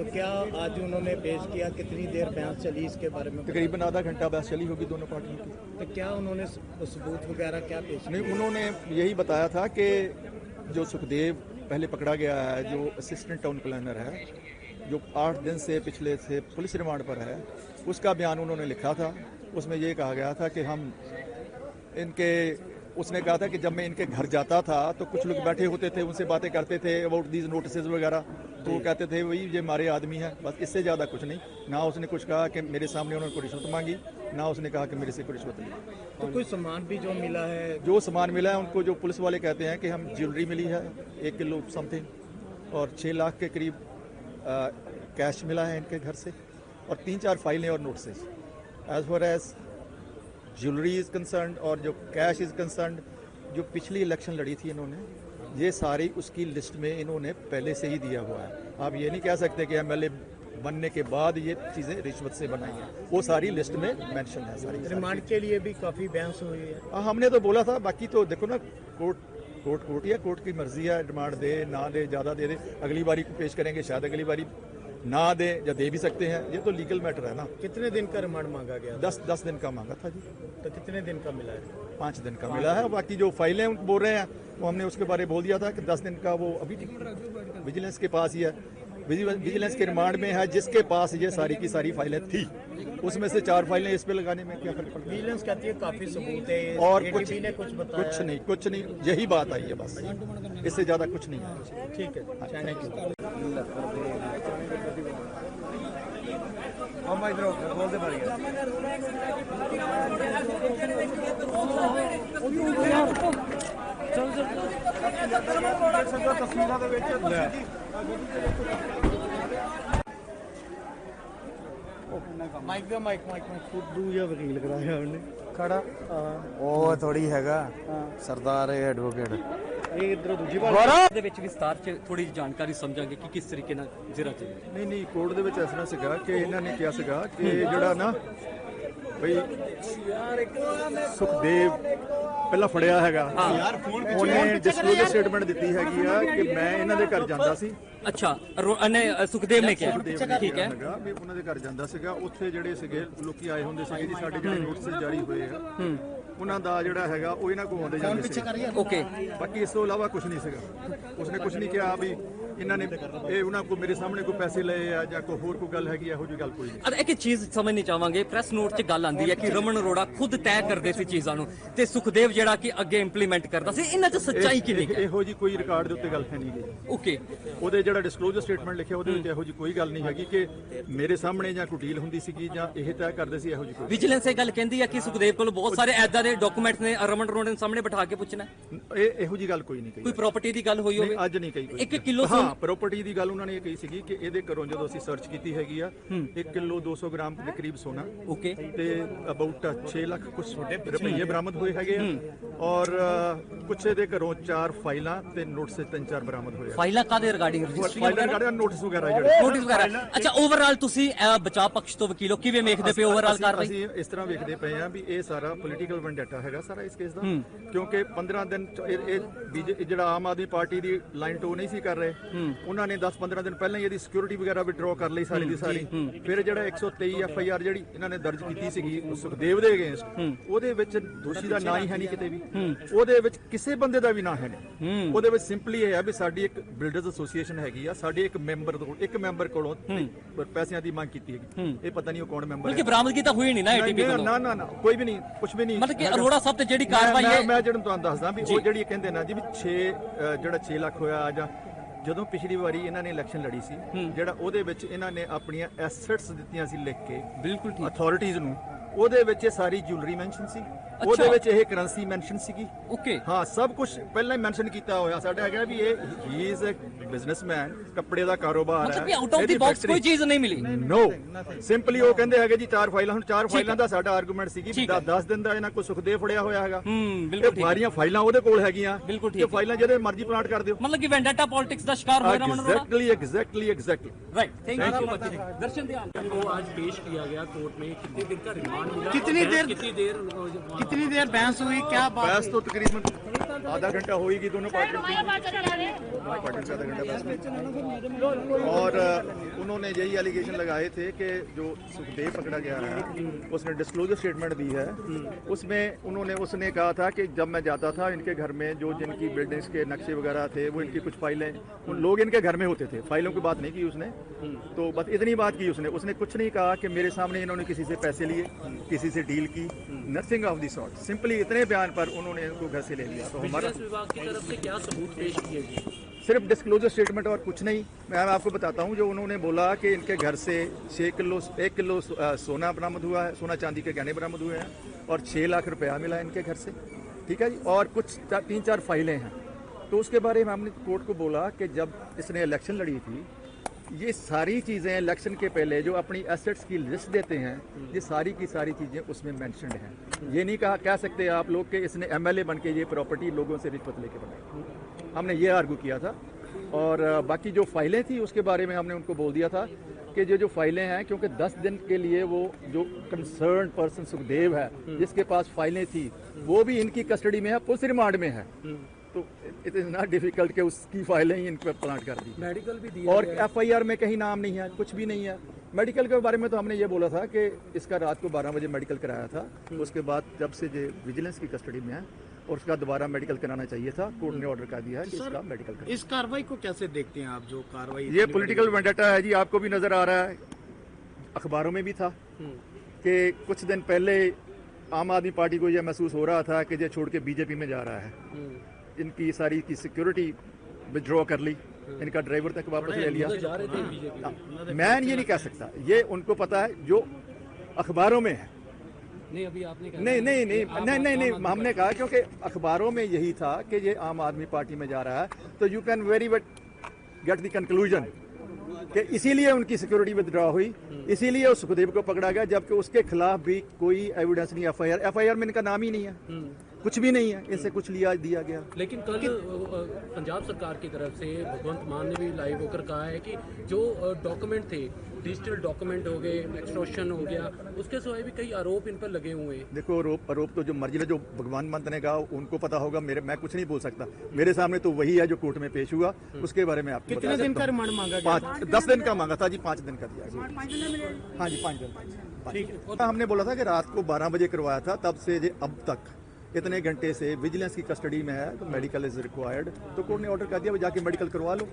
तो क्या आज उन्होंने पेश किया, कितनी देर बहस चली इसके बारे में? तकरीबन आधा घंटा बहस चली होगी दोनों पार्टियों की। तो क्या उन्होंने सबूत वगैरह क्या पेश किया? नहीं, उन्होंने यही बताया था कि जो सुखदेव पहले पकड़ा गया है, जो असिस्टेंट टाउन प्लानर है, जो 8 दिन से पिछले से पुलिस रिमांड पर है, उसका बयान उन्होंने लिखा था। उसमें ये कहा गया था कि हम इनके, उसने कहा था कि जब मैं इनके घर जाता था तो कुछ लोग बैठे होते थे, उनसे बातें करते थे अबाउट दीज नोटिस वगैरह, तो वो कहते थे वही ये हमारे आदमी है, बस इससे ज़्यादा कुछ नहीं। ना उसने कुछ कहा कि मेरे सामने उन्होंने कोई रिश्वत मांगी, ना उसने कहा कि मेरे से कोई रिश्वत ली। तो कोई सामान भी जो मिला है? जो सामान मिला है उनको, जो पुलिस वाले कहते हैं कि हम ज्वेलरी मिली है 1 किलो समथिंग, और 6 लाख के करीब कैश मिला है इनके घर से, और 3-4 फाइलें और notice. As far as jewellery is concern और जो कैश इज़ कंसर्न, जो पिछली इलेक्शन लड़ी थी इन्होंने, ये सारी उसकी लिस्ट में इन्होंने पहले से ही दिया हुआ है। आप ये नहीं कह सकते कि एमएलए बनने के बाद ये चीज़ें रिश्वत से बनाई हैं, वो सारी लिस्ट में मेंशन है सारी। रिमांड के लिए भी काफ़ी बहस हुई है। हमने तो बोला था, बाकी तो देखो ना, कोर्ट ही है, कोर्ट की मर्जी है, रिमांड दे ना दे, ज़्यादा दे दे, अगली बारी को पेश करेंगे, शायद अगली बारी ना दे या दे भी सकते हैं, ये तो लीगल मैटर है ना। कितने दिन का रिमांड मांगा गया? 10 दिन का मांगा था जी। तो कितने दिन का मिला है? 5 दिन का मिला है। बाकी जो फाइलें बोल रहे हैं वो हमने उसके बारे में बोल दिया था कि 10 दिन का वो अभी विजिलेंस के पास ही है, विजिलेंस के रिमांड में है, जिसके पास ये सारी की सारी फाइलें थी, उसमें से 4 फाइलें इस पे लगाने में क्या फर्क पड़ता है? विजिलेंस कहती है काफी सबूत है, और कुछ बताया? कुछ नहीं, यही बात आई है बस, इससे ज्यादा कुछ नहीं है। ठीक है, थैंक यू। ਮਾਈਕ ਖੁੱਦੂ ਜਾਂ ਵਕੀਲ ਕਰਾਇਆ ਉਹਨੇ ਖੜਾ। ਉਹ ਥੋੜੀ ਹੈਗਾ ਸਰਦਾਰ ਐਡਵੋਕੇਟ। ਇਹ ਇਧਰੋਂ ਦੂਜੀ ਵਾਰ ਦੇ ਵਿੱਚ ਵਿਸਤਾਰ ਚ ਥੋੜੀ ਜਾਣਕਾਰੀ ਸਮਝਾਂਗੇ ਕਿ ਕਿਸ ਤਰੀਕੇ ਨਾਲ ਜ਼ਿਰਾ ਚੱਲੇ। ਨਹੀਂ ਕੋਰਟ ਦੇ ਵਿੱਚ ਇਸ ਤਰ੍ਹਾਂ ਸੀਗਾ ਕਿ ਇਹਨਾਂ ਨੇ ਕਿਹਾ ਸੀਗਾ ਕਿ ਜਿਹੜਾ ਨਾ ਬਈ ਸੁਖਦੇਵ ਪਹਿਲਾਂ ਫੜਿਆ ਹੈਗਾ, ਉਹਨੇ ਡਿਸਕਲੋਜ਼ਰ ਸਟੇਟਮੈਂਟ ਦਿੱਤੀ ਹੈਗੀ ਆ ਕਿ ਮੈਂ ਇਹਨਾਂ ਦੇ ਘਰ ਜਾਂਦਾ ਸੀ। ਅੱਛਾ, ਸੁਖਦੇਵ ਨੇ ਕਿਹਾ, ਠੀਕ ਹੈ, ਵੀ ਉਹਨਾਂ ਦੇ ਘਰ ਜਾਂਦਾ ਸੀਗਾ। ਉੱਥੇ ਜਿਹੜੇ ਸੀਗੇ ਲੋਕੀ ਆਏ ਹੁੰਦੇ ਸੀਗੇ ਜੀ, ਸਾਡੇ ਜਿਹੜੇ ਨੋਟਿਸ ਜਾਰੀ ਹੋਏ ਆ ਉਹਨਾਂ ਦਾ ਜਿਹੜਾ ਹੈਗਾ ਉਹ ਇਹਨਾਂ ਕੋਲ ਆਉਂਦੇ ਜਾਂਦੇ ਸੀ। ਓਕੇ, ਬਾਕੀ ਇਸ ਤੋਂ ਇਲਾਵਾ ਕੁਝ ਨਹੀਂ ਸੀਗਾ। ਉਸਨੇ ਕੁਝ ਨਹੀਂ ਕਿਹਾ ਵੀ ਇਹਨਾਂ ਨੇ ਇਹ ਉਹਨਾਂ ਕੋਲ ਮੇਰੇ ਸਾਹਮਣੇ ਕੋਈ ਪੈਸੇ ਲਏ ਆ ਜਾਂ ਕੋਈ ਹੋਰ ਕੋਈ ਗੱਲ ਹੈਗੀ, ਇਹੋ ਜਿਹੀ ਗੱਲ ਕੋਈ ਨਹੀਂ। ਇੱਕ ਚੀਜ਼ ਸਮਝਣੀ ਚਾਹਾਂਗੇ, ਪ੍ਰੈਸ ਨੋਟ 'ਚ ਗੱਲ ਆਂਦੀ ਹੈ ਕਿ ਰਮਨ ਅਰੋੜਾ ਖੁਦ ਤੈਅ ਕਰਦੇ ਸੀ ਚੀਜ਼ਾਂ ਨੂੰ ਤੇ ਸੁਖਦੇਵ ਜਿਹੜਾ ਕਿ ਅੱਗੇ ਇੰਪਲੀਮੈਂਟ ਕਰਦਾ ਸੀ। ਇਹਨਾਂ 'ਚ ਸੱਚਾਈ ਕਿੰਨੀ ਹੈ? ਇਹੋ ਜਿਹੀ ਕੋਈ ਰਿਕਾਰਡ ਦੇ ਉੱਤੇ ਗੱਲ ਹੈ ਨਹੀਂ ਗਈ। ਓਕੇ, ਉਹਦੇ ਜਿਹੜਾ ਡਿਸਕਲੋਜ਼ਰ ਸਟੇਟਮੈਂਟ ਲਿਖਿਆ ਉਹਦੇ ਵਿੱਚ ਇਹੋ ਜਿਹੀ ਕੋਈ ਗੱਲ ਨਹੀਂ ਹੈਗੀ ਕਿ ਮੇਰੇ ਸਾਹਮਣੇ ਜਾਂ ਕੋਈ ਡੀਲ ਹੁੰਦੀ ਸੀਗੀ ਜਾਂ ਇਹ ਤੈਅ ਕਰਦੇ ਸੀ, ਇਹੋ ਜਿਹੀ ਕੋਈ। ਵਿਜੀਲੈਂਸ ਇਹ ਗੱਲ ਕਹਿੰਦੀ ਹੈ ਕਿ ਸੁਖਦੇਵ ਕੋਲ ਬਹੁਤ ਸਾਰੇ ਐਦਾਂ ਦੇ ਡਾਕੂਮੈਂਟਸ ਨੇ, ਰਮਨ ਅਰੋੜਾ ਦੇ ਸਾਹਮਣੇ ਬਿਠਾ ਕੇ ਪੁੱਛਣਾ। ਇਹੋ ਜਿਹੀ ਗੱਲ ਕੋਈ ਨਹੀਂ ਕਹੀ। ਕੋਈ ਪ੍ਰਾਪਰਟੀ ਦੀ ਗੱਲ ਹੋਈ ਹੋਵੇ? ਅੱਜ ਨਹੀਂ ਕਹੀ ਕੋਈ। 1 ਕਿਲੋ ਹਾਂ, ਪ੍ਰਾਪਰਟੀ ਦੀ ਗੱਲ ਉਹਨਾਂ ਨੇ ਇਹ ਕਹੀ ਸੀਗੀ ਕਿ ਇਹਦੇ ਘਰੋਂ ਜਦੋਂ ਅਸੀਂ ਸਰਚ ਕੀਤੀ ਹੈਗੀ ਆ 1 ਕਿਲੋ 200 ਗ੍ਰਾਮ ਦੇ ਕਰੀਬ ਸੋਨਾ, ਓਕੇ, ਤੇ ਅਬਾਊਟ 6 ਲੱਖ ਕੁਝ ਰੁਪਏ ਬਰਾਮਦ ਹੋਏ ਹੈਗੇ ਆ, ਔਰ ਕੁਛ ਇਹਦੇ ਘਰੋਂ 4 ਫਾਈਲਾਂ ਤੇ ਨੋਟਿਸ 3-4 ਬਰਾਮਦ ਹੋਏ ਆ। ਫਾਈਲਾਂ ਕਾਦੇ ਰਿਗਾਰਡਿੰਗ? ਫਾਈਲਾਂ ਰਿਗਾਰਡਿੰਗ ਨੋਟਿਸ ਵਗੈਰਾ ਜਿਹੜੇ ਨੋਟਿਸ ਵਗੈਰਾ। ਅੱਛਾ, ਓਵਰਆਲ ਤੁਸੀਂ ਬਚਾਅ ਪੱਖ ਤੋਂ ਵਕੀਲ ਹੋ, ਕਿਵੇਂ ਵੇਖਦੇ ਪਏ ਓਵਰਆਲ ਕਾਰਵਾਈ? ਅਸੀਂ ਇਸ ਤਰ੍ਹਾਂ ਵੇਖਦੇ ਪਏ ਆ ਵੀ ਇਹ ਸਾਰਾ ਪੋਲੀਟੀਕਲ ਵੈਂਡੇਟਾ ਹੈਗਾ ਸਾਰਾ ਇਸ ਕੇਸ ਦਾ, ਕਿਉਂਕਿ 15 ਦਿਨ ਇਹ ਜਿਹੜਾ Aam Aadmi party the line to ਨਹੀਂ ਸੀ ਕਰ ਰਹੇ, ਉਹਨਾਂ ਨੇ 10-15 ਦਿਨ ਪਹਿਲਾਂ ਹੀ ਇਹਦੀ ਸਿਕਿਉਰਿਟੀ ਵਗੈਰਾ ਵਿਡਰਾਅ ਕਰ ਲਈ ਸਾਰੀ ਦੀ ਸਾਰੀ। ਫਿਰ ਜਿਹੜਾ 123 FIR ਜਿਹੜੀ ਇਹਨਾਂ ਨੇ ਦਰਜ ਕੀਤੀ ਸੀਗੀ ਸੁਖਦੇਵ ਦੇ ਅਗੇਂਸਟ, ਉਹਦੇ ਵਿੱਚ ਦੋਸ਼ੀ ਦਾ ਨਾਂ ਹੀ ਹੈ ਨਹੀਂ ਕਿਤੇ ਵੀ, ਉਹਦੇ ਵਿੱਚ ਕਿਸੇ ਬੰਦੇ ਦਾ ਵੀ ਨਾਂ ਹੈ ਨਹੀਂ। ਉਹਦੇ ਵਿੱਚ ਸਿੰਪਲੀ ਇਹ ਹੈ ਵੀ ਸਾਡੀ ਇੱਕ ਬਿਲਡਰਸ ਐਸੋਸੀਏਸ਼ਨ ਹੈਗੀ ਆ, ਸਾਡੇ ਇੱਕ ਮੈਂਬਰ ਕੋਲੋਂ ਪੈਸਿਆਂ ਦੀ ਮੰਗ ਕੀਤੀ ਹੈਗੀ। ਇਹ ਪਤਾ ਨਹੀਂ ਉਹ ਕੌਣ ਮੈਂਬਰ ਹੈ। ਬਰਾਮਦਗੀ ਤਾਂ ਹੋਈ ਨਹੀਂ ਨਾ ATP ਕੋਲੋਂ? ਨਾ ਕੋਈ ਵੀ ਨਹੀਂ, ਕੁਝ ਵੀ ਨਹੀਂ। ਮਤਲਬ ਕਿ ਅਰੋੜਾ ਸਾਹਿਬ ਤੇ ਜਿਹੜੀ ਕਾਰਵਾਈ ਹੈ, ਮੈਂ ਜਿਹੜਾ ਤੁਹਾਨੂੰ ਦੱਸਦਾ ਵੀ ਉਹ ਜਿਹੜੀ ਕਹਿੰਦੇ ਨਾ ਜੀ ਵੀ 6 ਲੱਖ ਹੋਇਆ ਜਾਂ ਜਦੋਂ ਪਿਛਲੀ ਵਾਰੀ ਇਹਨਾਂ ਨੇ ਇਲੈਕਸ਼ਨ ਲੜੀ ਸੀ, ਜਿਹੜਾ ਉਹਦੇ ਵਿੱਚ ਇਹਨਾਂ ਨੇ ਆਪਣੀਆਂ ਐਸੈਟਸ ਦਿੱਤੀਆਂ ਸੀ ਲਿਖ ਕੇ, ਬਿਲਕੁਲ ਅਥਾਰਟੀਜ਼ ਨੂੰ, ਉਹਦੇ ਵਿੱਚ ਇਹ ਸਾਰੀ ਜੁਐਲਰੀ ਮੈਂਸ਼ਨ ਸੀ, ਉਹਦੇ ਵਿੱਚ ਇਹ ਕਰੰਸੀ ਮੈਂਸ਼ਨ ਸੀਗੀ। ਓਕੇ, ਹਾਂ, ਸਭ ਕੁਝ ਪਹਿਲਾਂ ਹੀ ਮੈਂਸ਼ਨ ਕੀਤਾ ਹੋਇਆ ਸਾਡਾ ਹੈਗਾ ਵੀ ਇਹ ਹੀ ਇਜ਼ ਅ ਬਿਜ਼ਨਸਮੈਨ, ਕੱਪੜੇ ਦਾ ਕਾਰੋਬਾਰ ਹੈ। ਮਤਲਬ ਕਿ ਆਊਟ ਆਫ ਦੀ ਬਾਕਸ ਕੋਈ ਚੀਜ਼ ਨਹੀਂ ਮਿਲੀ? ਨੋ, ਸਿੰਪਲੀ ਉਹ ਕਹਿੰਦੇ ਹੈਗੇ ਜੀ 4 ਫਾਈਲਾਂ। ਹੁਣ 4 ਫਾਈਲਾਂ ਦਾ ਸਾਡਾ ਆਰਗੂਮੈਂਟ ਸੀਗੀ ਵੀ 10 ਦਿਨ ਦਾ ਇਹਨਾਂ ਕੋਲ ਸੁਖਦੇਵ ਫੜਿਆ ਹੋਇਆ ਹੈਗਾ, ਬਿਲਕੁਲ ਠੀਕ, ਸਾਰੀਆਂ ਫਾਈਲਾਂ ਉਹਦੇ ਕੋਲ ਹੈਗੀਆਂ, ਬਿਲਕੁਲ ਠੀਕ, ਇਹ ਫਾਈਲਾਂ ਜਿਹਦੇ ਮਰਜ਼ੀ ਪਲਾਟ ਕਰ ਦਿਓ। ਮਤਲਬ ਕਿ ਵੈਂਡੇਟਾ ਪੋਲਿਟਿਕਸ ਦਾ ਸ਼ਿਕਾਰ ਹੋਇਆ Raman Arora. Exactly right, thank you. दर्शन ध्यान वो आज पेश किया गया कोर्ट में, कितने दिन का रिमांड कितनी देर बहस हुई, क्या बात बहस तो तकरीबन आधा घंटा होगी दोनों पार्टियों की, पार्टी से आधा घंटा बहस हुई। और उन्होंने यही एलिगेशन लगाए थे कि जो सुखदेव पकड़ा गया है उसने डिस्क्लोजर स्टेटमेंट दी है, उसमें उसने कहा था कि जब मैं जाता था इनके घर में जो जिनकी बिल्डिंग्स के नक्शे वगैरह थे वो इनकी कुछ फाइलें उन लोग इनके घर में होते थे, फाइलों की बात नहीं की उसने, तो बस इतनी बात की उसने कुछ नहीं कहा कि मेरे सामने इन्होंने किसी से पैसे लिए, किसी से डील की, nothing of the sort. Simply इतने बयान पर उन्होंने इनको घर से ले लिया। तो हमारा विभाग की तरफ से क्या सबूत पेश किए गए? सिर्फ डिस्क्लोजर स्टेटमेंट और कुछ नहीं। मैं आपको बताता हूँ, जो उन्होंने बोला कि इनके घर से 1 किलो सोना बरामद हुआ है, सोना चांदी के गहने बरामद हुए हैं और 6 लाख रुपया मिला इनके घर से, ठीक है जी, और कुछ 3-4 फाइलें हैं। तो उसके बारे में हमने कोर्ट को बोला कि जब इसने इलेक्शन लड़ी थी, ये सारी चीज़ें इलेक्शन के पहले जो अपनी एसेट्स की लिस्ट देते हैं, ये सारी की सारी चीज़ें उसमें मेंशन्ड हैं। ये नहीं कह सकते आप लोग कि इसने एमएलए बन के ये प्रॉपर्टी लोगों से रिश्वत लेके बनाई। हमने ये आर्गू किया था। और बाकी जो फाइलें थी उसके बारे में हमने उनको बोल दिया था कि जो फाइलें हैं, क्योंकि 10 दिन के लिए वो जो कंसर्न पर्सन सुखदेव है जिसके पास फाइलें थी वो भी इनकी कस्टडी में है, पुलिस रिमांड में है, तो इट इज़ नॉट डिफिकल्ट कि उसकी फाइलें ही इन पर प्लांट कर दी। मेडिकल भी दिया और एफआईआर में कहीं नाम नहीं है, कुछ भी नहीं है। मेडिकल के बारे में तो हमने ये बोला था कि इसका रात को 12 बजे मेडिकल कराया था, उसके बाद जब से जो विजिलेंस की कस्टडी में है और उसका दोबारा मेडिकल कराना चाहिए था, कोर्ट ने ऑर्डर कर दिया है कि इसका मेडिकल कराना। इस कार्रवाई को कैसे देखते हैं आप, जो कार्रवाई ये पॉलिटिकल वेंडेटा है जी, आपको भी नजर आ रहा है, अखबारों में भी था कि कुछ दिन पहले आम आदमी पार्टी को यह महसूस हो रहा था कि ये छोड़ के बीजेपी में जा रहा है, इनकी सारी की सिक्योरिटी विड्रॉ कर ली, इनका ड्राइवर तक वापस ले लिया। जा रहे थे बीजेपी। मैं ये नहीं कह सकता, ये उनको पता है जो अखबारों में है। नहीं, अभी आपने कहा नहीं, हमने कहा क्योंकि अखबारों में यही था कि ये आम आदमी पार्टी में जा रहा है, तो you can very well get the conclusion कि इसीलिए उनकी सिक्योरिटी विदड्रॉ हुई, इसीलिए उस सुखदेव को पकड़ा गया, जबकि उसके खिलाफ भी कोई एविडेंस नहीं। एफआईआर में इनका नाम ही नहीं है, कुछ भी नहीं है, इससे कुछ दिया गया। लेकिन कल पंजाब सरकार की तरफ से भगवंत मान ने भी लाइव होकर कहा है कि जो डॉक्यूमेंट थे, डिजिटल डॉक्यूमेंट हो गए, एक्सटॉर्शन हो गया, उसके सिवाय भी कई आरोप इन पर लगे हुए हैं। देखो, आरोप तो जो मर्जी जो भगवान मंत ने कहा उनको पता होगा, मैं कुछ नहीं बोल सकता। मेरे सामने तो वही है जो कोर्ट में पेश हुआ, उसके बारे में आपको कितने दिन का रिमांड मांगा? 10 दिन का मांगा था जी, 5 दिन का दिया। हाँ जी, 5 दिन। ठीक है, हमने बोला था कि रात को 12 बजे करवाया था, तब से अब तक इतने घंटे से विजिलेंस की कस्टडी में है, तो मेडिकल इज रिक्वायर्ड, तो कोर्ट ने ऑर्डर कर दिया जाके मेडिकल करवा लो।